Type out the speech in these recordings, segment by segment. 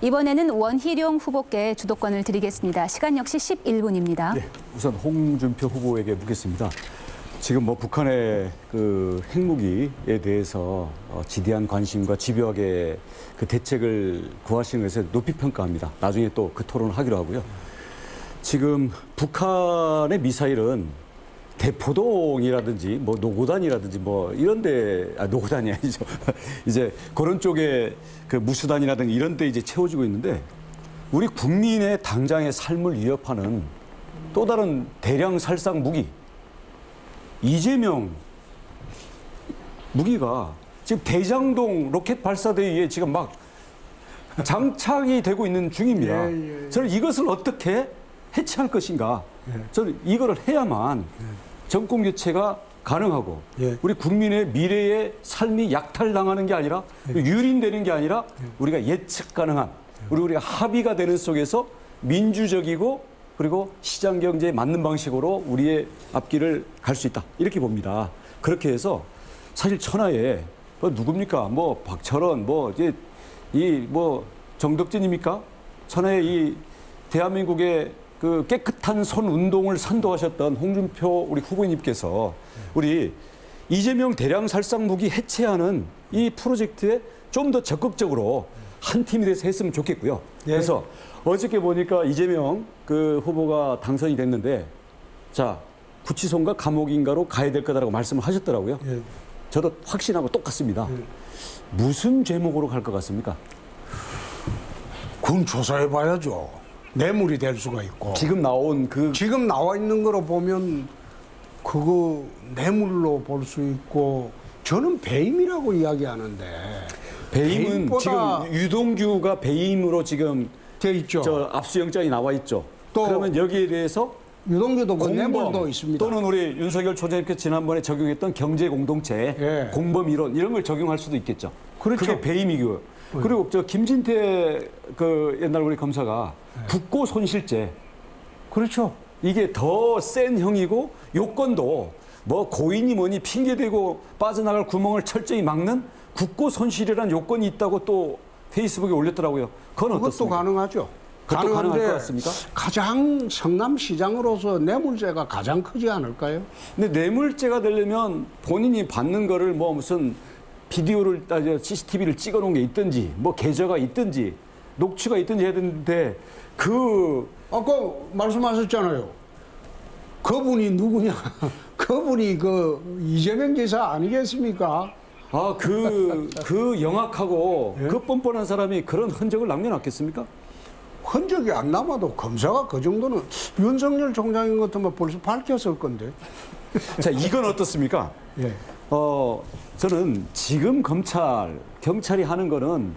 이번에는 원희룡 후보께 주도권을 드리겠습니다. 시간 역시 11분입니다. 네, 우선 홍준표 후보에게 묻겠습니다. 지금 뭐 북한의 그 핵무기에 대해서 지대한 관심과 집요하게 그 대책을 구하시는 것에 높이 평가합니다. 나중에 또 그 토론을 하기로 하고요. 지금 북한의 미사일은 대포동이라든지 뭐 노고단이라든지 뭐 이런데 노고단이 아니죠. 이제 그런 쪽에 그 무수단이라든지 이런데 이제 채워지고 있는데 우리 국민의 당장의 삶을 위협하는 또 다른 대량 살상 무기 이재명 무기가 지금 대장동 로켓 발사대에 지금 막 장착이 되고 있는 중입니다. 저는 이것을 어떻게 해체할 것인가. 저는 이거를 해야만 정권 교체가 가능하고 우리 국민의 미래의 삶이 약탈당하는 게 아니라 유린되는 게 아니라 우리가 예측 가능한 우리가 합의가 되는 속에서 민주적이고 그리고 시장 경제에 맞는 방식으로 우리의 앞길을 갈 수 있다. 이렇게 봅니다. 그렇게 해서 사실 천하에 뭐 누굽니까? 뭐 박철원 뭐 이제 이 뭐 정덕진입니까? 천하에 이 대한민국의 그 깨끗한 손 운동을 선도하셨던 홍준표 우리 후보님께서 우리 이재명 대량 살상 무기 해체하는 이 프로젝트에 좀 더 적극적으로 한 팀이 돼서 했으면 좋겠고요. 그래서 어저께 보니까 이재명 그 후보가 당선이 됐는데 자 구치소인가 감옥인가로 가야 될 거다라고 말씀을 하셨더라고요. 저도 확신하고 똑같습니다. 무슨 제목으로 갈 것 같습니까? 그건 조사해봐야죠. 뇌물이 될 수가 있고. 지금 나온 지금 나와 있는 거로 보면 그거 뇌물로 볼 수 있고 저는 배임이라고 이야기하는데 배임은 지금 유동규가 배임으로 지금 돼 있죠. 저 압수영장이 나와 있죠. 또 그러면 여기에 대해서 유동규도 그 뇌물도 있습니다. 또는 우리 윤석열 총장님께서 지난번에 적용했던 경제 공동체, 공범 이론 이런 걸 적용할 수도 있겠죠. 그렇죠. 그게 배임이고요. 그리고 저 김진태 그 옛날 우리 검사가 국고 손실죄. 그렇죠. 이게 더 센 형이고 요건도 뭐 고인이 뭐니 핑계대고 빠져나갈 구멍을 철저히 막는 국고 손실이라는 요건이 있다고 또 페이스북에 올렸더라고요. 그건 그것도 어떻습니까? 가능하죠. 그것도 가능할 것 같습니까? 가장 성남시장으로서 뇌물죄가 가장 크지 않을까요? 근데 뇌물죄가 되려면 본인이 받는 거를 뭐 무슨 비디오를 CCTV를 찍어놓은 게 있든지 뭐 계좌가 있든지 녹취가 있든지 해야 되는데 아까 말씀하셨잖아요. 그분이 누구냐? 그분이 그 이재명 지사 아니겠습니까? 그 영악하고 그 뻔뻔한 사람이 그런 흔적을 남겨놨겠습니까? 흔적이 안 남아도 검사가 그 정도는 윤석열 총장인 것 같으면 벌써 밝혔을 건데. 자, 이건 어떻습니까? 저는 지금 경찰이 하는 거는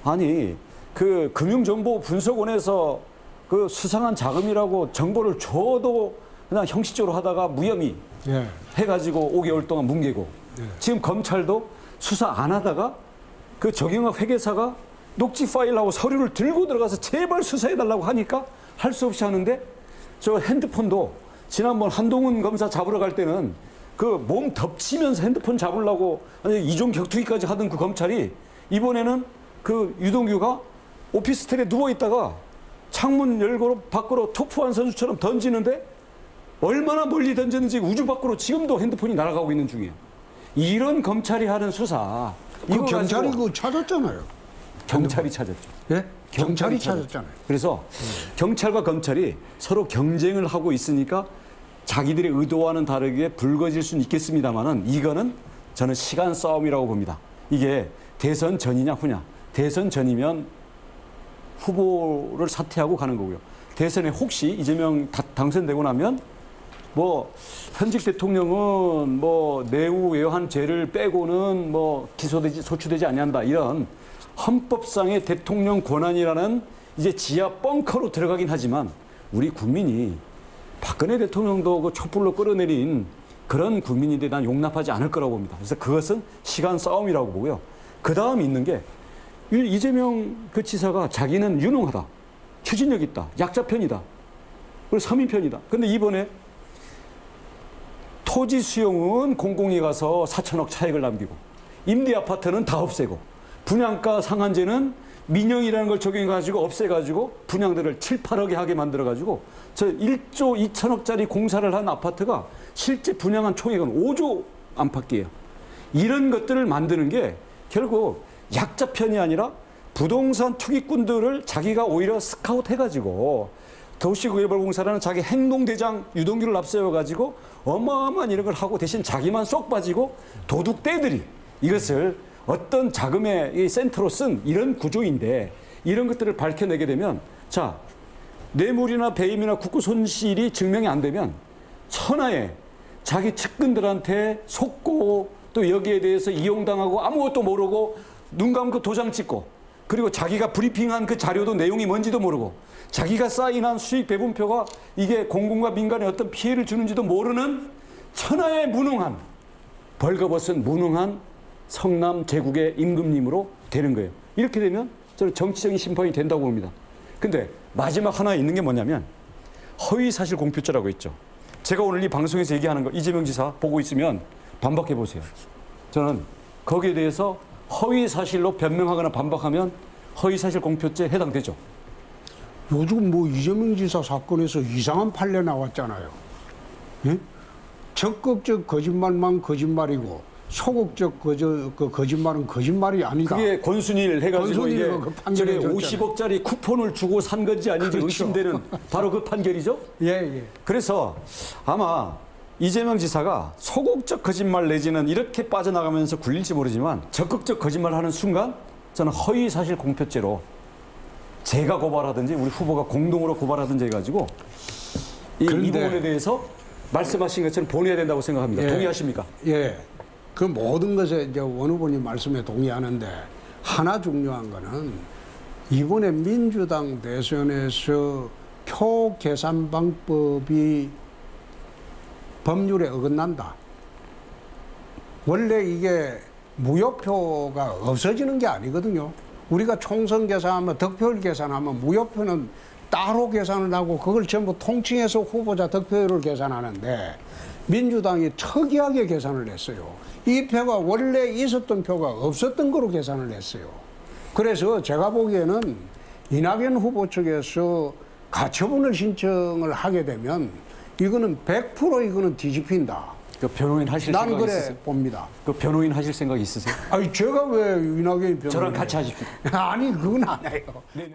아니 그 금융정보분석원에서 그 수상한 자금이라고 정보를 줘도 그냥 형식적으로 하다가 무혐의 해가지고 5개월 동안 뭉개고 지금 검찰도 수사 안 하다가 그 정영학 회계사가 녹취 파일하고 서류를 들고 들어가서 제발 수사해달라고 하니까 할 수 없이 하는데 저 핸드폰도 지난번 한동훈 검사 잡으러 갈 때는 그 몸 덮치면서 핸드폰 잡으려고 이종 격투기까지 하던 그 검찰이 이번에는 그 유동규가 오피스텔에 누워있다가 창문 열고 밖으로 토프한 선수처럼 던지는데 얼마나 멀리 던졌는지 우주 밖으로 지금도 핸드폰이 날아가고 있는 중이에요. 이런 검찰이 하는 수사. 그 경찰이 그거 찾았잖아요. 경찰이 찾았죠. 예? 경찰이 찾았잖아요. 그래서 경찰과 검찰이 서로 경쟁을 하고 있으니까 자기들의 의도와는 다르게 불거질 수는 있겠습니다만은 이거는 저는 시간 싸움이라고 봅니다. 이게 대선 전이냐 후냐. 대선 전이면 후보를 사퇴하고 가는 거고요. 대선에 혹시 이재명 당선되고 나면 뭐 현직 대통령은 뭐 내후 외환 죄를 빼고는 뭐 소추되지 아니한다 이런 헌법상의 대통령 권한이라는 이제 지하 벙커로 들어가긴 하지만 우리 국민이 박근혜 대통령도 그 촛불로 끌어내린 그런 국민인데 난 용납하지 않을 거라고 봅니다. 그래서 그것은 시간 싸움이라고 보고요. 그 다음 있는 게 이재명 그 지사가 자기는 유능하다, 추진력 있다, 약자 편이다, 그리고 서민 편이다. 근데 이번에 토지 수용은 공공이 가서 4천억 차익을 남기고 임대 아파트는 다 없애고 분양가 상한제는 민영이라는 걸 적용해가지고 없애가지고 분양들을 7, 8억에 하게 만들어가지고 저 1조 2천억짜리 공사를 한 아파트가 실제 분양한 총액은 5조 안팎이에요. 이런 것들을 만드는 게 결국 약자 편이 아니라 부동산 투기꾼들을 자기가 오히려 스카우트 해가지고 도시개발공사라는 자기 행동대장 유동규를 앞세워가지고 어마어마한 이런 걸 하고 대신 자기만 쏙 빠지고 도둑떼들이 이것을 어떤 자금의 이 센터로 쓴 이런 구조인데 이런 것들을 밝혀내게 되면 자 뇌물이나 배임이나 국고 손실이 증명이 안 되면 천하에 자기 측근들한테 속고 또 여기에 대해서 이용당하고 아무것도 모르고 눈 감고 도장 찍고 그리고 자기가 브리핑한 그 자료도 내용이 뭔지도 모르고 자기가 사인한 수익 배분표가 이게 공공과 민간에 어떤 피해를 주는지도 모르는 천하의 무능한 벌거벗은 무능한 성남 제국의 임금님으로 되는 거예요. 이렇게 되면 저는 정치적인 심판이 된다고 봅니다. 근데 마지막 하나 있는 게 뭐냐면 허위사실 공표죄라고 있죠. 제가 오늘 이 방송에서 얘기하는 거 이재명 지사 보고 있으면 반박해 보세요. 저는 거기에 대해서 허위사실로 변명하거나 반박하면 허위사실 공표죄 해당되죠. 요즘 뭐 이재명 지사 사건에서 이상한 판례 나왔잖아요. 예? 적극적 거짓말만 거짓말이고 소극적 거짓말은 거짓말이 아니다. 그게 권순일 해가지고 이게 권순일가 그 판결을 저게 줬잖아요. 50억짜리 쿠폰을 주고 산 건지 아닌지 그렇죠. 의심되는 바로 그 판결이죠. 예, 예. 그래서 아마 이재명 지사가 소극적 거짓말 내지는 이렇게 빠져나가면서 굴릴지 모르지만 적극적 거짓말을 하는 순간 저는 허위사실 공표죄로 제가 고발하든지 우리 후보가 공동으로 고발하든지 해가지고 이 부분에 대해서 말씀하신 것처럼 보내야 된다고 생각합니다. 예. 동의하십니까? 예. 그 모든 것에 이제 원 후보님 말씀에 동의하는데 하나 중요한 거는 이번에 민주당 대선에서 표 계산 방법이 법률에 어긋난다. 원래 이게 무효표가 없어지는 게 아니거든요. 우리가 총선 계산하면 득표율 계산하면 무효표는 따로 계산을 하고 그걸 전부 통칭해서 후보자 득표율을 계산하는데 민주당이 특이하게 계산을 했어요. 이 표가 원래 있었던 표가 없었던 거로 계산을 했어요. 그래서 제가 보기에는 이낙연 후보 측에서 가처분을 신청을 하게 되면 이거는 100% 이거는 뒤집힌다. 그 변호인 하실 나는 생각 그래 있으세요? 봅니다. 그 변호인 하실 생각 있으세요? 아니 제가 왜 이낙연 변호인 저랑 같이 하십시오. 아니 그건 안 해요. 네.